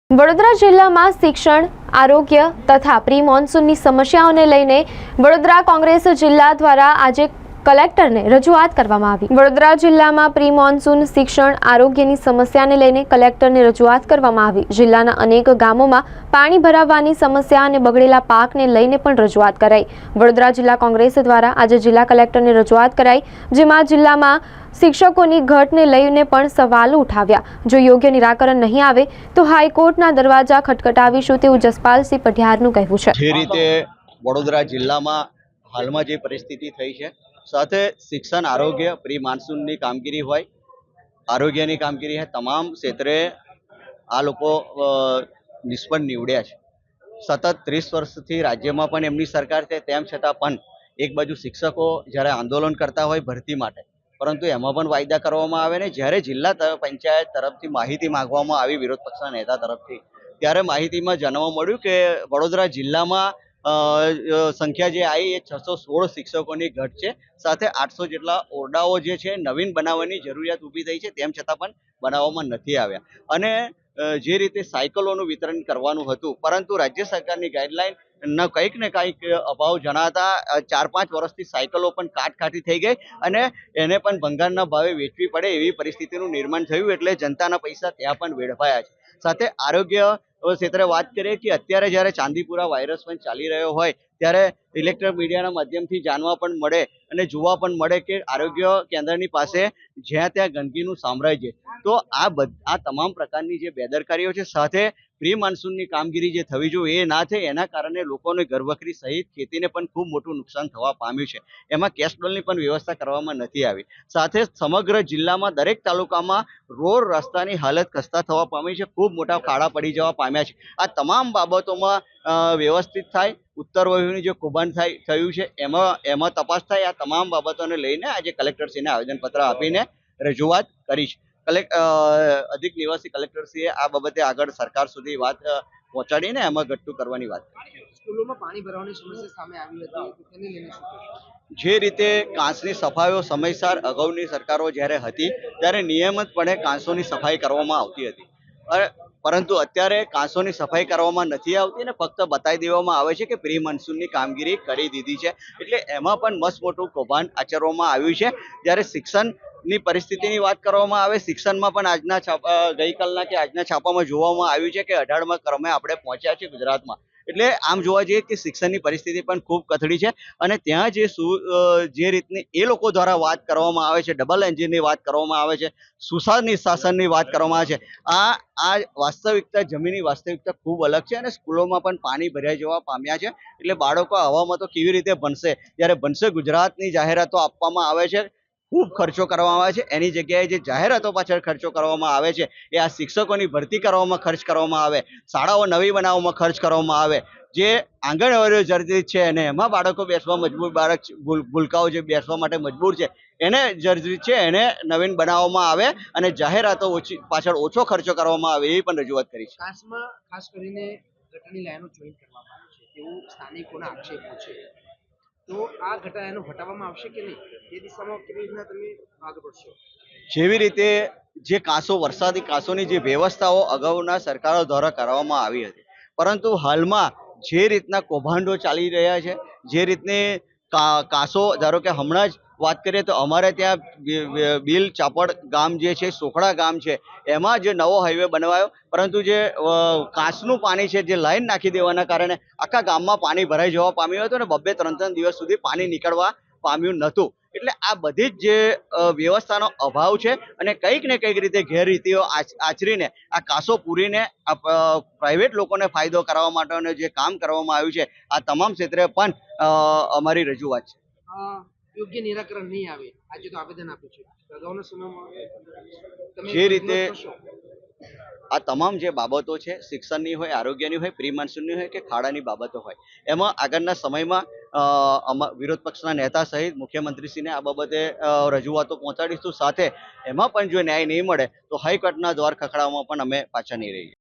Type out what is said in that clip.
વડોદરા જિલ્લામાં શિક્ષણ, આરોગ્ય તથા પ્રી મોન્સૂનની સમસ્યાઓને લઈને વડોદરા કોંગ્રેસ જિલ્લા દ્વારા આજે કલેક્ટરને રજૂઆત કરવામાં આવી। વડોદરા જિલ્લામાં પ્રી મોન્સૂન શિક્ષણ, આરોગ્યની સમસ્યાને લઈને કલેક્ટરને રજૂઆત કરવામાં આવી। જિલ્લાના અનેક ગામોમાં પાણી ભરાવાની સમસ્યા અને બગડેલા પાકને લઈને પણ રજૂઆત કરાઈ। વડોદરા જિલ્લા કોંગ્રેસ દ્વારા આજે જિલ્લા કલેક્ટરને રજૂઆત કરાઈ, જેમાં જિલ્લામાં શિક્ષકોની ઘટને લઈને પણ સવાલો ઉઠાવ્યા। જો યોગ્ય નિરાકરણ નહીં આવે તો હાઈકોર્ટના દરવાજા ખટખટાવીશું તેવું જસપાલસિંહ પઢિયારનું કહેવું છે। જે રીતે વડોદરા જિલ્લામાં હાલમાં જે પરિસ્થિતિ થઈ છે, સાથે શિક્ષણ, આરોગ્ય, પ્રી મોન્સૂનની કામગીરી હોય, આરોગ્યની કામગીરી હોય, તમામ ક્ષેત્રે આ લોકો નિષ્ફળ નીવડ્યા છે। સતત 30 વર્ષથી રાજ્યમાં પણ એમની સરકાર છે, તેમ છતાં પણ એક બાજુ શિક્ષકો જ્યારે આંદોલન કરતા હોય ભરતી માટે, પરંતુ એમાં પણ વાયદા કરવામાં આવે ને જ્યારે જિલ્લા પંચાયત તરફથી માહિતી માંગવામાં આવી વિરોધ પક્ષના નેતા તરફથી, ત્યારે માહિતીમાં જાણવા મળ્યું કે વડોદરા જિલ્લામાં સંખ્યા જે આવી એ 616 શિક્ષકોની ઘટ છે, સાથે 800 જેટલા ઓરડાઓ જે છે નવીન બનાવવાની જરૂરિયાત ઊભી થઈ છે, તેમ છતાં પણ બનાવવામાં નથી આવ્યા। અને જે રીતે સાયકલોનું વિતરણ કરવાનું હતું, પરંતુ રાજ્ય સરકારની ગાઈડલાઈન કંઈક ને કંઈક અભાવ જણાતા 4-5 વર્ષથી સાયકલો પણ કાટખાટી થઈ ગઈ અને એને પણ ભંગારના ભાવે વેચવી પડે એવી પરિસ્થિતિનું નિર્માણ થયું, એટલે જનતાના પૈસા ત્યાં પણ વેડફાયા છે। સાથે આરોગ્ય ક્ષેત્રે વાત કરીએ કે અત્યારે જ્યારે ચાંદીપુરા વાયરસ પણ ચાલી રહ્યો હોય ત્યારે ઇલેક્ટ્રોનિક મીડિયાના માધ્યમથી જાણવા પણ મળે અને જોવા પણ મળે કે આરોગ્ય કેન્દ્રની પાસે જ્યાં ત્યાં ગંદકીનું સામ્રાજ્ય। તો આ તમામ પ્રકારની જે બેદરકારીઓ છે, સાથે પ્રી મોન્સૂનની કામગીરી જે થવી જોઈએ એ ના થઈ, એના કારણે લોકોને ઘરવખરી સહિત ખેતીને પણ ખૂબ મોટું નુકસાન થવા પામ્યું છે। એમાં કેશડોલની પણ વ્યવસ્થા કરવામાં નથી આવી। સાથે સમગ્ર જિલ્લામાં દરેક તાલુકામાં રોડ રસ્તાની હાલત ખસ્તા થવા પામી છે, ખૂબ મોટા ખાડા પડી જવા પામ્યા છે। આ તમામ બાબતોમાં વ્યવસ્થિત થાય, ઉત્તર વાયુની જે કૌભાંડ થયું છે એમાં તપાસ થાય, આ તમામ બાબતોને લઈને આજે કલેક્ટરશ્રીને આવેદનપત્ર આપીને રજૂઆત કરી છે। અધિક નિવાસી કલેક્ટરશ્રીએ આ બાબતે આગળ સરકાર સુધી વાત પહોંચાડીને એમાં ઘટતું કરવાની વાત કરી। સ્કૂલોમાં પાણી ભરાવાની સમસ્યા સામે આવી હતી, તેને લઈને શું કહેશો? જે રીતે કાંસની સફાઈઓ સમયસર અગાઉની સરકારો જ્યારે હતી ત્યારે નિયમિતપણે કાંસોની સફાઈ કરવામાં આવતી હતી, પરંતુ અત્યારે કાંસોની સફાઈ કરવામાં નથી આવતી અને ફક્ત બતાવી દેવામાં આવે છે કે પ્રી મોન્સૂનની કામગીરી કરી દીધી છે, એટલે એમાં પણ મસ્ત મોટું કૌભાંડ આચરવામાં આવ્યું છે। જ્યારે શિક્ષણની પરિસ્થિતિની વાત કરવામાં આવે, શિક્ષણમાં પણ આજના છાપામાં જોવામાં આવ્યું છે કે 18મા ક્રમે આપણે પહોંચ્યા છે ગુજરાતમાં। એટલે આમ જોવા જઈએ કે શિક્ષણની પરિસ્થિતિ પણ ખૂબ કથળી છે અને ત્યાં જે રીતની એ લોકો દ્વારા વાત કરવામાં આવે છે, ડબલ એન્જિનની વાત કરવામાં આવે છે, સુશાસનની વાત કરવામાં આવે છે, આ વાસ્તવિકતા, જમીની વાસ્તવિકતા ખૂબ અલગ છે અને સ્કૂલોમાં પણ પાણી ભરાઈ જવા પામ્યા છે। એટલે બાળકો આવામાં તો કેવી રીતે ભણશે? જ્યારે ભણશે ગુજરાતની જાહેરાતો આપવામાં આવે છે, ખૂબ ખર્ચો કરવામાં આવે છે, એની જગ્યાએ જે જાહેરાતો પાછળ ખર્ચો કરવામાં આવે છે એ આ શિક્ષકોની ભરતી કરવામાં ખર્ચ કરવામાં આવે, શાળાઓ નવી બનાવવામાં ખર્ચ કરવામાં આવે, જે આંગણવાડીઓ જર્જરિત છે અને એમાં બાળકો બેસવા મજબૂર, ભૂલકાઓ જે બેસવા માટે મજબૂર છે એને જર્જરિત છે, એને નવીન બનાવવામાં આવે અને જાહેરાતો પાછળ ઓછો ખર્ચો કરવામાં આવે એવી પણ રજૂઆત કરી છે। ખાસ કરીને ગટરની લાઈનો જોઈન્ટ કરવામાં આવી છે તેવું સ્થાનિકોના આક્ષેપો છે, તો આ લાઈનો હટાવવામાં આવશે કે નહીં, એ દિશામાં કેવી રીતના તમે આગળ વધશો? જેવી રીતે જે વરસાદી કાંસોની જે વ્યવસ્થાઓ અગાઉના સરકારો દ્વારા કરવામાં આવી હતી, પરંતુ હાલમાં જે રીતના કૌભાંડો ચાલી રહ્યા છે, જે રીતની કાંસો, ધારો કે હમણાં જ વાત કરીએ તો અમારે ત્યાં બિલ ચાપડ ગામ જે છે, સોખડા ગામ છે, એમાં જે નવો હાઈવે બનાવાયો, પરંતુ જે કાંસનું પાણી છે, જે લાઈન નાખી દેવાના કારણે આખા ગામમાં પાણી ભરાઈ જવા પામ્યું હતું અને 2-3 દિવસ સુધી પાણી નીકળવા પામ્યું નહોતું। એટલે આ બધી જ જે વ્યવસ્થાનો અભાવ છે અને કંઈક ને કંઈક રીતે ગેરરીતિઓ આચરીને આ કાંસો પૂરીને પ્રાઇવેટ લોકોને ફાયદો કરાવવા માટેનું જે કામ કરવામાં આવ્યું છે, આ તમામ ક્ષેત્રે પણ અમારી રજૂઆત છે। યોગ્ય નિરાકરણ નહીં આવે, આજે તો આવેદન આપ્યું છે, અગાઉના સમયમાં જે રીતે આ તમામ જે બાબતો છે, શિક્ષણની હોય, આરોગ્યની હોય, પ્રી મોન્સૂનની હોય કે ખાડાની બાબતો હોય, એમાં આગળના સમયમાં વિરોધ પક્ષના નેતા સહિત મુખ્યમંત્રીશ્રીને આ બાબતે રજૂઆતો પહોંચાડીશું। સાથે એમાં પણ જો ન્યાય નહીં મળે તો હાઈકોર્ટના દ્વાર ખખડાવવામાં પણ અમે પાછા નહીં રહીએ।